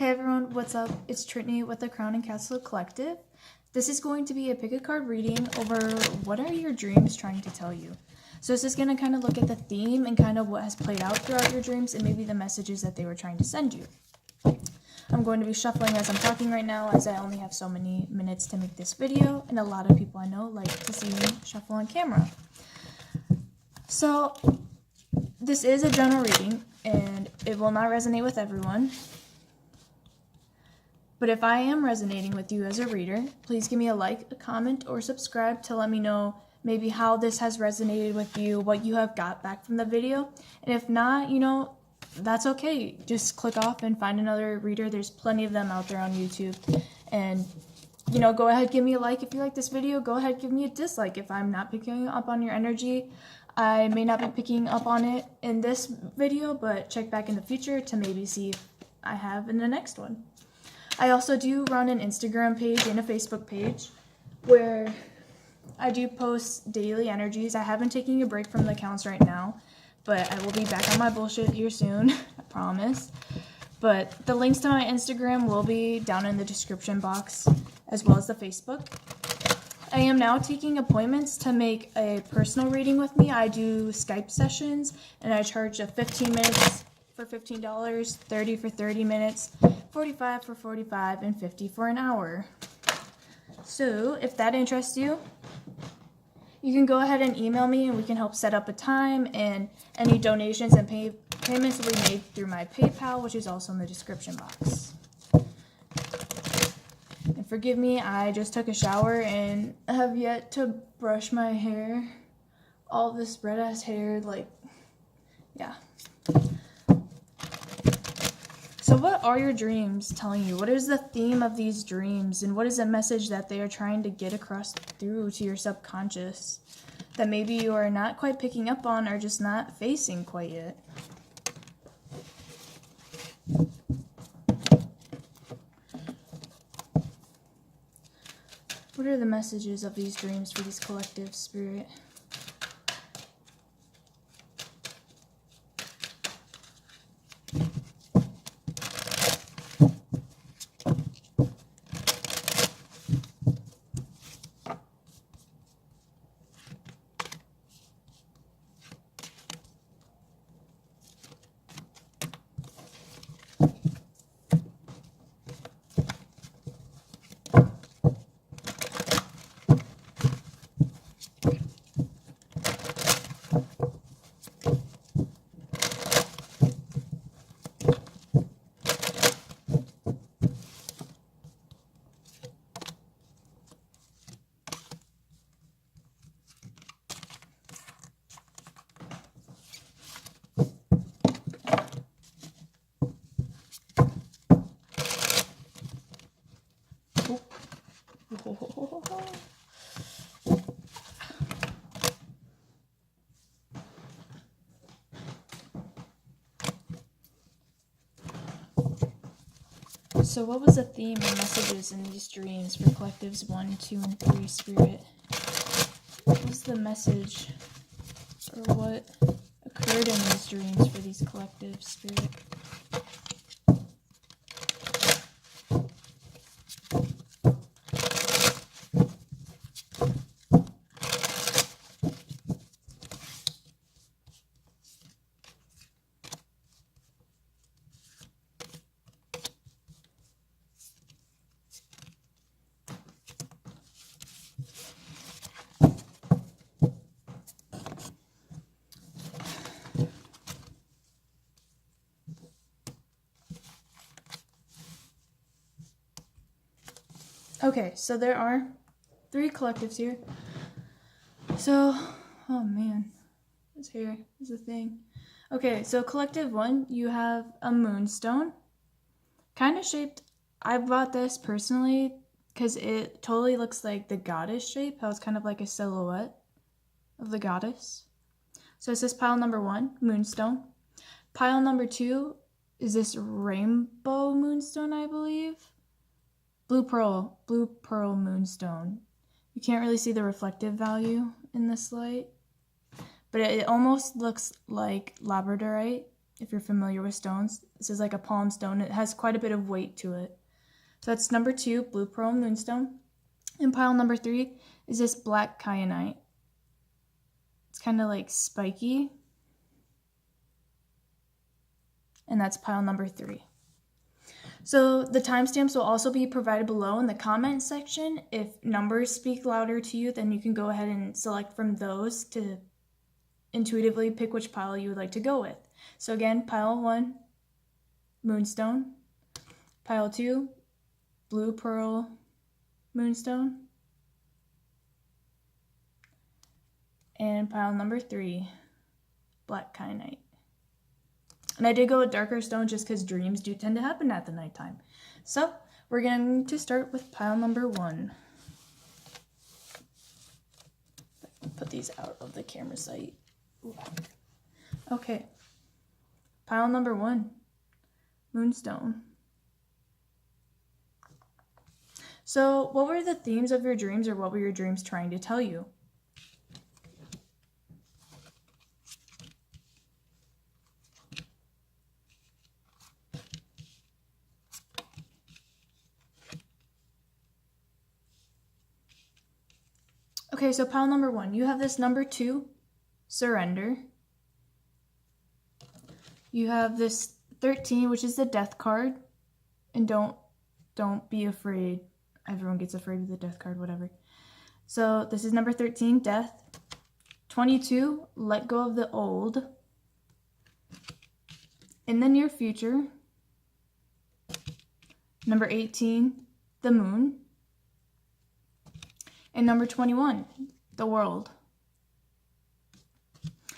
Hey everyone, what's up? It's Trittany with the Crown and Castle Collective. This is going to be a pick a card reading over what are your dreams trying to tell you. So this is going to kind of look at the theme and kind of what has played out throughout your dreams and maybe the messages that they were trying to send you. I'm going to be shuffling as I'm talking right now, as I only have so many minutes to make this video, and a lot of people I know like to see me shuffle on camera. So this is a general reading and it will not resonate with everyone. But if I am resonating with you as a reader, please give me a like, a comment, or subscribe to let me know maybe how this has resonated with you, what you have got back from the video. And if not, that's okay. Just click off and find another reader. There's plenty of them out there on YouTube. And, go ahead, give me a like if you like this video. Go ahead, give me a dislike if I'm not picking up on your energy. I may not be picking up on it in this video, but check back in the future to maybe see if I have in the next one. I also do run an Instagram page and a Facebook page where I do post daily energies. I have been taking a break from the accounts right now, but I will be back on my bullshit here soon, I promise. But the links to my Instagram will be down in the description box, as well as the Facebook. I am now taking appointments to make a personal reading with me. I do Skype sessions, and I charge 15 minutes for $15, 30 for 30 minutes, 45 for 45, and 50 for an hour. So if that interests you, you can go ahead and email me and we can help set up a time, and any donations and payments will be made through my PayPal, which is also in the description box. And forgive me, I just took a shower and have yet to brush my hair. All this red ass hair, yeah. So what are your dreams telling you? What is the theme of these dreams? And what is the message that they are trying to get across through to your subconscious that maybe you are not quite picking up on or just not facing quite yet? What are the messages of these dreams for these collective spirit? So what was the theme and messages in these dreams for collectives 1, 2, and 3 spirit? What was the message or what occurred in these dreams for these collective spirit? Okay, so there are 3 collectives here. So, oh man, this hair is a thing. Okay, so collective 1, you have a moonstone. Kind of shaped, I bought this personally because it totally looks like the goddess shape. How it's kind of like a silhouette of the goddess. So it says pile number 1, moonstone. Pile number 2 is this rainbow moonstone, I believe. Blue pearl moonstone. You can't really see the reflective value in this light, but it almost looks like labradorite. if you're familiar with stones. This is like a palm stone. It has quite a bit of weight to it. So that's number 2, blue pearl moonstone. And pile number 3 is this black kyanite. It's kind of like spiky. And that's pile number 3. So the timestamps will also be provided below in the comment section. If numbers speak louder to you, then you can go ahead and select from those to intuitively pick which pile you would like to go with. So again, pile 1, moonstone. Pile 2, blue pearl moonstone. And pile number 3, black kyanite. And I did go with darker stone just because dreams do tend to happen at the nighttime. So we're going to start with pile number 1. Put these out of the camera sight. Okay. Pile number 1, moonstone. So what were the themes of your dreams, or what were your dreams trying to tell you? Okay, so pile number 1, you have this number 2, surrender. You have this 13, which is the death card. And don't be afraid. Everyone gets afraid of the death card, whatever. So this is number 13, death. 22, let go of the old. In the near future. Number 18, the moon. And number 21, the world.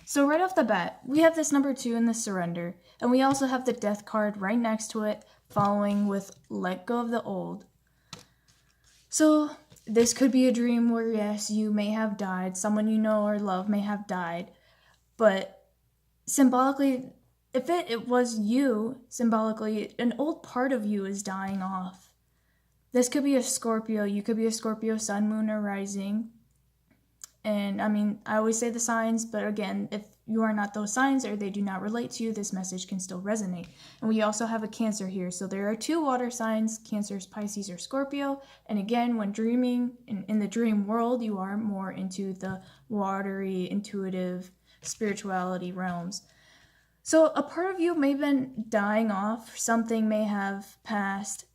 So right off the bat, we have this number 2 in the surrender, and we also have the death card right next to it, following with let go of the old. So this could be a dream where, yes, you may have died, someone you know or love may have died, but symbolically, if it was you, symbolically, an old part of you is dying off. This could be a Scorpio. You could be a Scorpio Sun, Moon, or Rising. And I mean, I always say the signs, but again, if you are not those signs or they do not relate to you, this message can still resonate. And we also have a Cancer here. So there are 2 water signs, Cancers, Pisces, or Scorpio. And again, when dreaming, in the dream world, you are more into the watery, intuitive, spirituality realms. So a part of you may have been dying off. Something may have passed.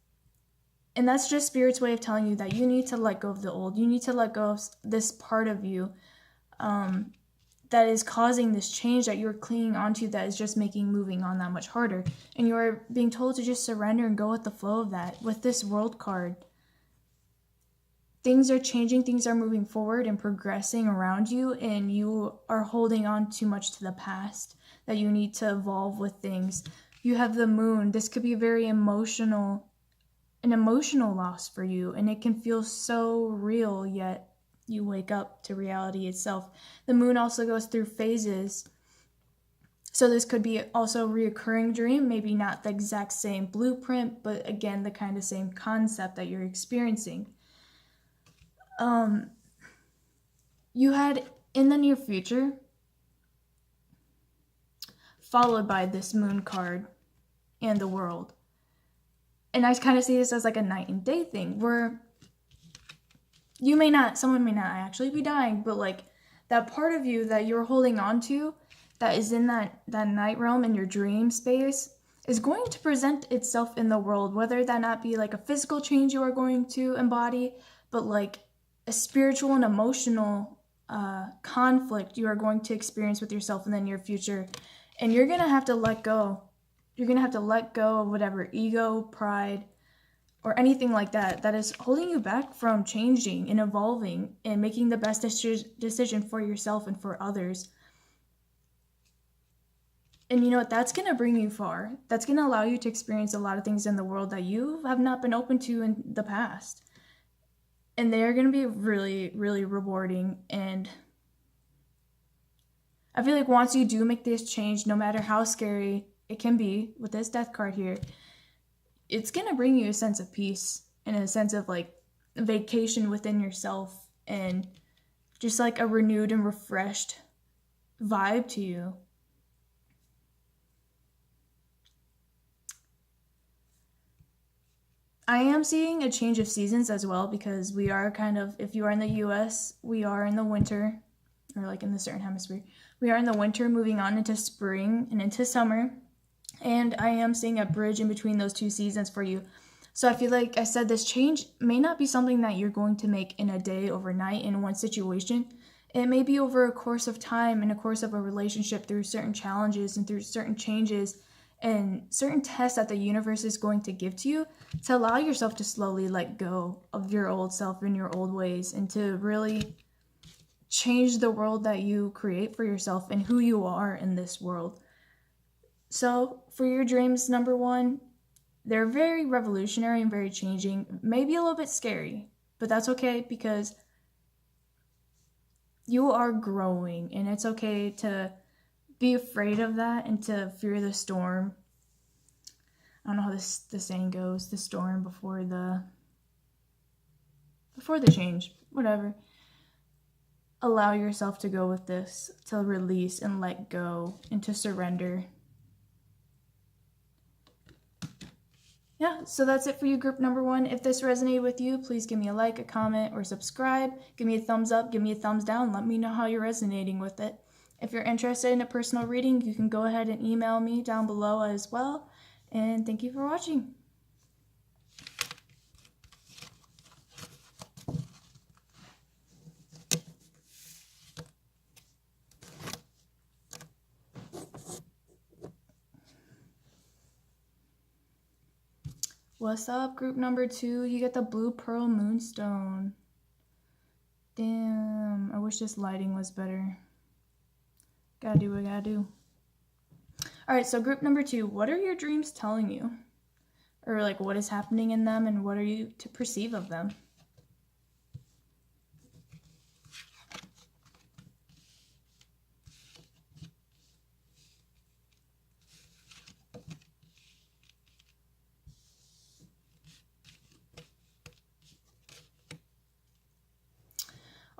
And that's just Spirit's way of telling you that you need to let go of the old. You need to let go of this part of you that is causing this change that you're clinging onto, that is just making moving on that much harder. And you're being told to just surrender and go with the flow of that. With this world card, things are changing, things are moving forward and progressing around you, and you are holding on too much to the past, that you need to evolve with things. You have the moon. This could be very an emotional loss for you, and it can feel so real, yet you wake up to reality itself. The moon also goes through phases, so this could be also a reoccurring dream, maybe not the exact same blueprint, but again, the kind of same concept that you're experiencing. You had in the near future, followed by this moon card and the world. And I kind of see this as like a night and day thing, where someone may not actually be dying, but like that part of you that you're holding on to, that is in that night realm in your dream space, is going to present itself in the world, whether that not be like a physical change you are going to embody, but like a spiritual and emotional conflict you are going to experience with yourself in the near future. And you're going to have to let go. You're going to have to let go of whatever ego, pride, or anything like that is holding you back from changing and evolving and making the best decision for yourself and for others. And you know what? That's going to bring you far. That's going to allow you to experience a lot of things in the world that you have not been open to in the past. And they're going to be really, really rewarding. And I feel like once you do make this change, no matter how scary it can be with this death card here, it's going to bring you a sense of peace and a sense of like vacation within yourself, and just like a renewed and refreshed vibe to you. I am seeing a change of seasons as well, because we are kind of, if you are in the US, we are in the winter, or like in the certain hemisphere. We are in the winter, moving on into spring and into summer. And I am seeing a bridge in between those two seasons for you. So I feel like I said this change may not be something that you're going to make in a day, overnight, in one situation. It may be over a course of time, in a course of a relationship, through certain challenges and through certain changes and certain tests that the universe is going to give to you, to allow yourself to slowly let go of your old self and your old ways, and to really change the world that you create for yourself and who you are in this world. So for your dreams, number one, they're very revolutionary and very changing, maybe a little bit scary, but that's okay, because you are growing, and it's okay to be afraid of that and to fear the storm. I don't know how the saying goes, the storm before the change, whatever. Allow yourself to go with this, to release and let go and to surrender. Yeah, so that's it for you, group number one. If this resonated with you, please give me a like, a comment, or subscribe. Give me a thumbs up, give me a thumbs down. Let me know how you're resonating with it. If you're interested in a personal reading, you can go ahead and email me down below as well. And thank you for watching. What's up, group number two? You get the blue pearl moonstone. Damn, I wish this lighting was better. Gotta do what I gotta do. Alright, so group number two, what are your dreams telling you? Or like, what is happening in them, and what are you to perceive of them?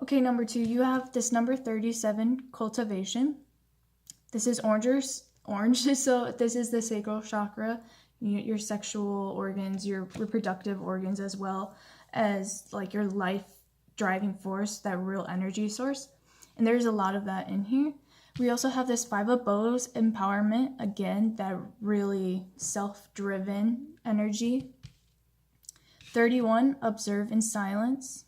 Okay, number two, you have this number 37, cultivation. This is orange, so this is the sacral chakra, your sexual organs, your reproductive organs, as well as like your life driving force, that real energy source. And there's a lot of that in here. We also have this 5 of bows, empowerment, again, that really self-driven energy. 31, observe in silence.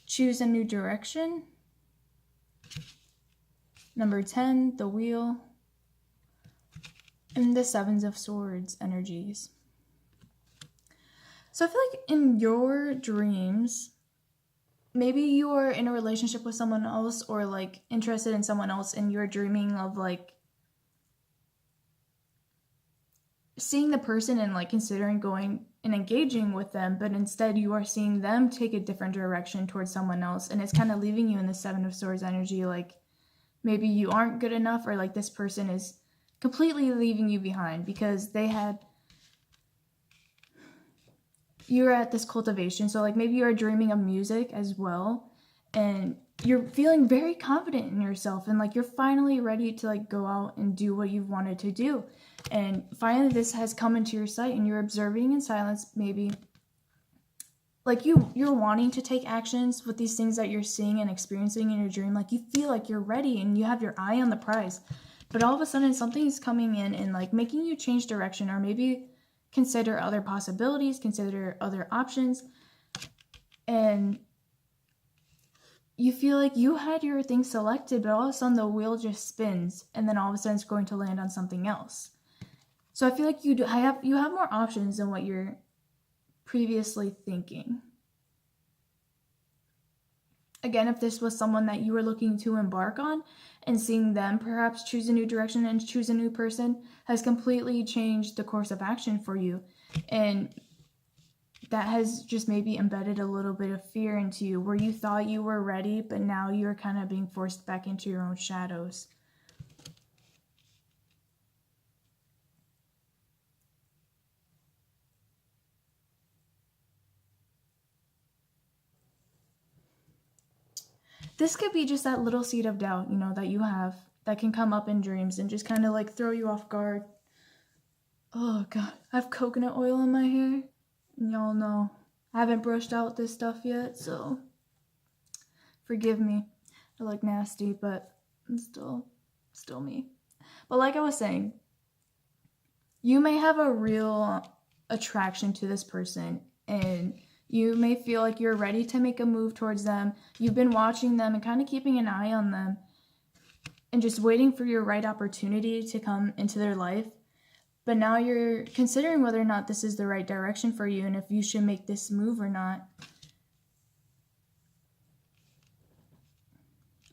Choose a new direction. Number 10, the wheel. And the 7 of swords energies. So I feel like in your dreams, maybe you are in a relationship with someone else, or like interested in someone else, and you're dreaming of like seeing the person and like considering going and engaging with them, but instead you are seeing them take a different direction towards someone else, and it's kind of leaving you in the 7 of swords energy, like maybe you aren't good enough, or like this person is completely leaving you behind because you're at this cultivation. So like maybe you're dreaming of music as well, and you're feeling very confident in yourself, and like you're finally ready to like go out and do what you've wanted to do. And finally this has come into your sight, and you're observing in silence, maybe like you're wanting to take actions with these things that you're seeing and experiencing in your dream. Like you feel like you're ready and you have your eye on the prize, but all of a sudden something is coming in and like making you change direction, or maybe consider other possibilities, consider other options, and you feel like you had your thing selected, but all of a sudden the wheel just spins, and then all of a sudden it's going to land on something else. So I feel like you have more options than what you're previously thinking. Again, if this was someone that you were looking to embark on, and seeing them perhaps choose a new direction and choose a new person has completely changed the course of action for you. And that has just maybe embedded a little bit of fear into you, where you thought you were ready, but now you're kind of being forced back into your own shadows. This could be just that little seed of doubt, that you have, that can come up in dreams and just kind of like throw you off guard. Oh god, I have coconut oil in my hair. Y'all know I haven't brushed out this stuff yet, so forgive me. I look nasty, but I'm still me. But like I was saying, you may have a real attraction to this person, and you may feel like you're ready to make a move towards them. You've been watching them and kind of keeping an eye on them and just waiting for your right opportunity to come into their life. But now you're considering whether or not this is the right direction for you and if you should make this move or not.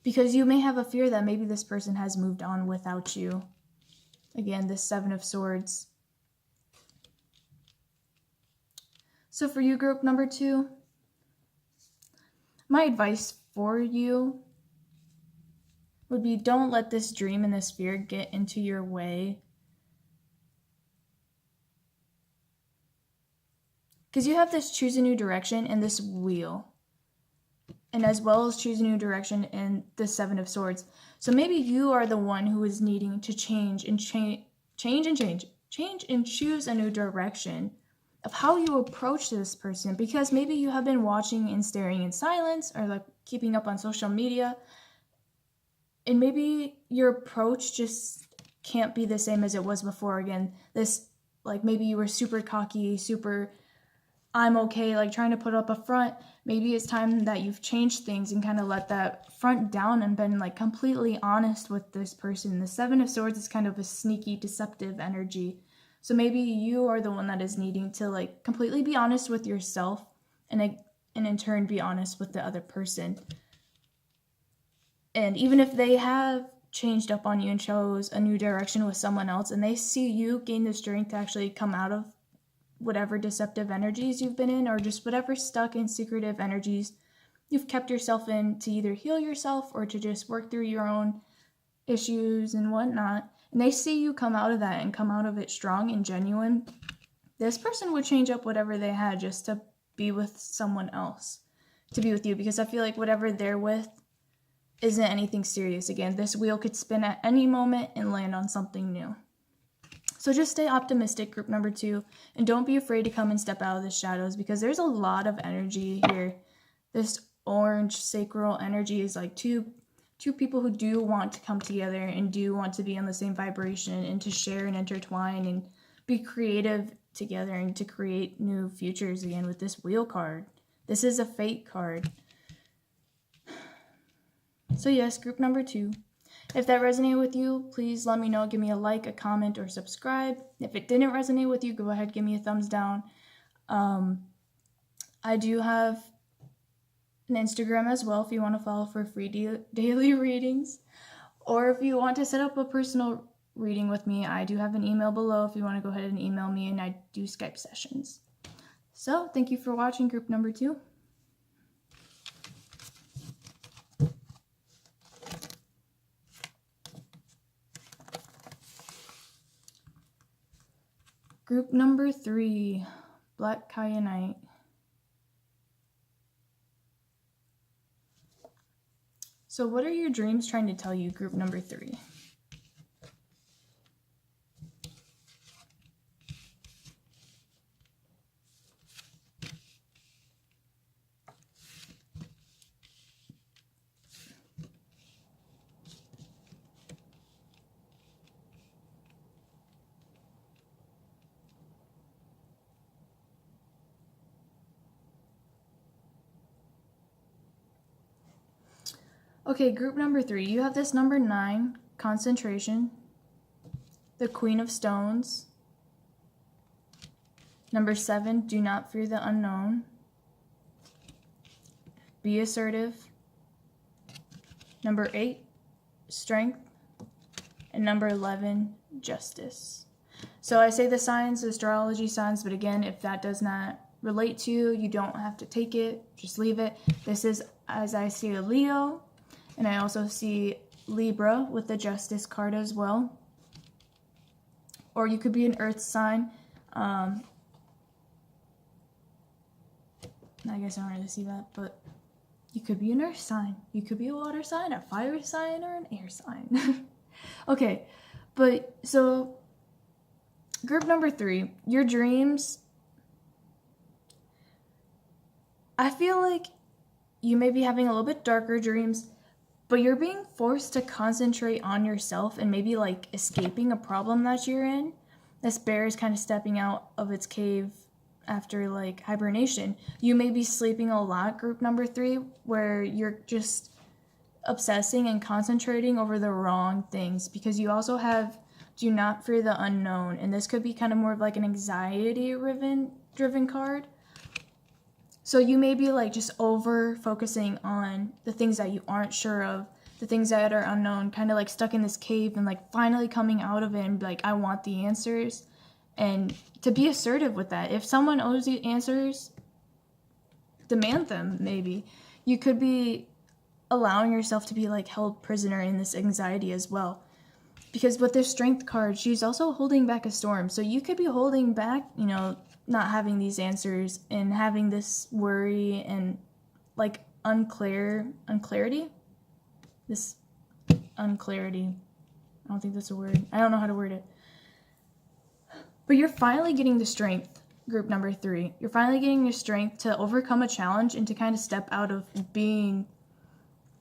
Because you may have a fear that maybe this person has moved on without you. Again, this Seven of Swords. So for you, group number 2, my advice for you would be, don't let this dream and this fear get into your way. Because you have this choose a new direction and this wheel. And as well as choose a new direction and the Seven of Swords. So maybe you are the one who is needing to change and choose a new direction of how you approach this person. Because maybe you have been watching and staring in silence, or like keeping up on social media. And maybe your approach just can't be the same as it was before. Again, this, like, maybe you were super cocky, super I'm okay, like trying to put up a front. Maybe it's time that you've changed things and kind of let that front down and been like completely honest with this person. The Seven of Swords is kind of a sneaky, deceptive energy. So maybe you are the one that is needing to like completely be honest with yourself, and in turn be honest with the other person. And even if they have changed up on you and chose a new direction with someone else, and they see you gain the strength to actually come out of whatever deceptive energies you've been in, or just whatever stuck and secretive energies you've kept yourself in, to either heal yourself or to just work through your own issues and whatnot, and they see you come out of that and come out of it strong and genuine, this person would change up whatever they had just to be with someone else, to be with you. Because I feel like whatever they're with isn't anything serious. Again, this wheel could spin at any moment and land on something new. So just stay optimistic, group number 2, and don't be afraid to come and step out of the shadows, because there's a lot of energy here. This orange sacral energy is like two people who do want to come together and do want to be on the same vibration and to share and intertwine and be creative together and to create new futures. Again, with this wheel card, this is a fate card. So yes, group number 2. If that resonated with you, please let me know. Give me a like, a comment, or subscribe. If it didn't resonate with you, go ahead, give me a thumbs down. I do have an Instagram as well if you want to follow for free daily readings. Or if you want to set up a personal reading with me, I do have an email below if you want to go ahead and email me, and I do Skype sessions. So thank you for watching, group number 2. Group number 3, Black Kyanite. So what are your dreams trying to tell you, group number 3? Okay, group number 3, you have this number 9, concentration, the Queen of Stones, number 7, do not fear the unknown, be assertive, number 8, strength, and number 11, justice. So I say the signs, astrology signs, but again, if that does not relate to you, you don't have to take it, just leave it. This is, as I see, a Leo. And I also see Libra with the Justice card as well. Or you could be an Earth sign. I guess I don't really see that, but you could be an Earth sign. You could be a water sign, a fire sign, or an air sign. Okay, but so Group number 3, your dreams. I feel like you may be having a little bit darker dreams, but you're being forced to concentrate on yourself and maybe like escaping a problem that you're in. This bear is kind of stepping out of its cave after like hibernation. You may be sleeping a lot, group number 3, where you're just obsessing and concentrating over the wrong things, because you also have do not fear the unknown, and this could be kind of more of like an anxiety driven card. So you may be like just over focusing on the things that you aren't sure of, the things that are unknown, kind of like stuck in this cave and like finally coming out of it and be like, I want the answers. And to be assertive with that. If someone owes you answers, demand them, maybe. You could be allowing yourself to be like held prisoner in this anxiety as well. Because with this strength card, she's also holding back a storm. So you could be holding back, you know, not having these answers and having this worry and like unclarity. This unclarity. I don't think that's a word. I don't know how to word it. But you're finally getting the strength, group number 3. You're finally getting the strength to overcome a challenge and to kind of step out of being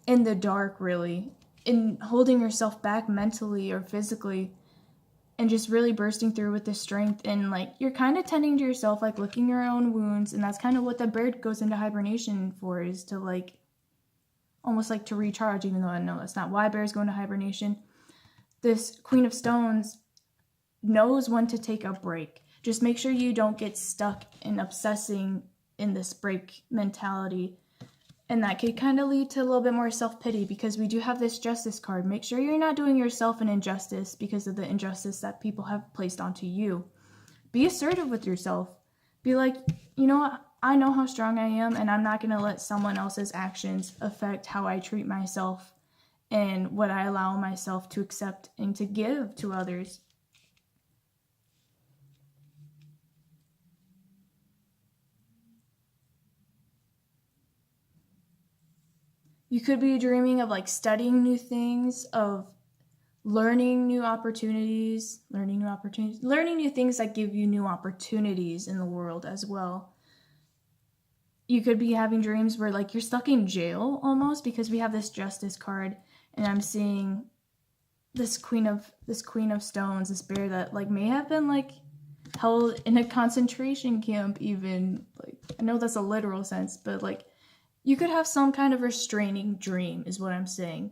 in the dark, really, in holding yourself back mentally or physically, and just really bursting through with this strength. And like you're kind of tending to yourself, like licking your own wounds, and that's kind of what the bird goes into hibernation for, is to like almost like to recharge, even though I know that's not why bears go into hibernation. This Queen of Stones knows when to take a break. Just make sure you don't get stuck in obsessing in this break mentality. And that could kind of lead to a little bit more self-pity, because we do have this Justice card. Make sure you're not doing yourself an injustice because of the injustice that people have placed onto you. Be assertive with yourself. Be like, you know what? I know how strong I am, and I'm not going to let someone else's actions affect how I treat myself and what I allow myself to accept and to give to others. You could be dreaming of like studying new things, of learning new opportunities, learning new things that give you new opportunities in the world as well. You could be having dreams where like you're stuck in jail almost, because we have this Justice card, and I'm seeing this Queen of Stones, this bear that like may have been like held in a concentration camp even. Like, I know that's a literal sense, but like you could have some kind of restraining dream is what I'm saying.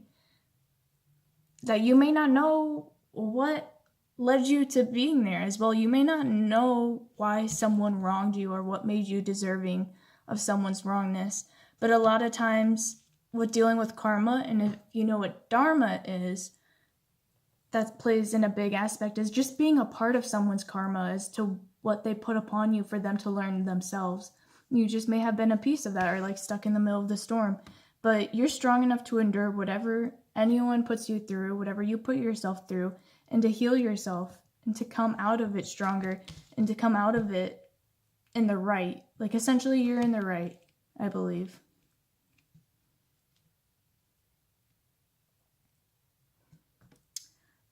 That you may not know what led you to being there as well. You may not know why someone wronged you or what made you deserving of someone's wrongness. But a lot of times with dealing with karma, and if you know what dharma is, that plays in a big aspect, is just being a part of someone's karma as to what they put upon you for them to learn themselves. You just may have been a piece of that, or like stuck in the middle of the storm. But you're strong enough to endure whatever anyone puts you through, whatever you put yourself through, and to heal yourself and to come out of it stronger and to come out of it in the right. Like essentially you're in the right, I believe.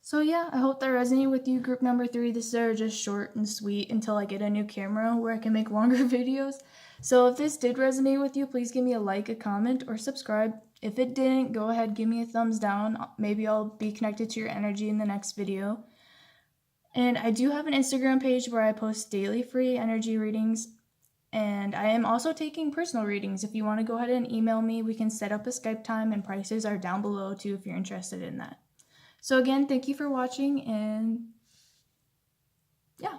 So yeah, I hope that resonated with you, group number 3. This is just short and sweet until I get a new camera where I can make longer videos. So if this did resonate with you, please give me a like, a comment, or subscribe. If it didn't, go ahead, give me a thumbs down. Maybe I'll be connected to your energy in the next video. And I do have an Instagram page where I post daily free energy readings. And I am also taking personal readings. If you want to go ahead and email me, we can set up a Skype time, and prices are down below too if you're interested in that. So again, thank you for watching, and yeah.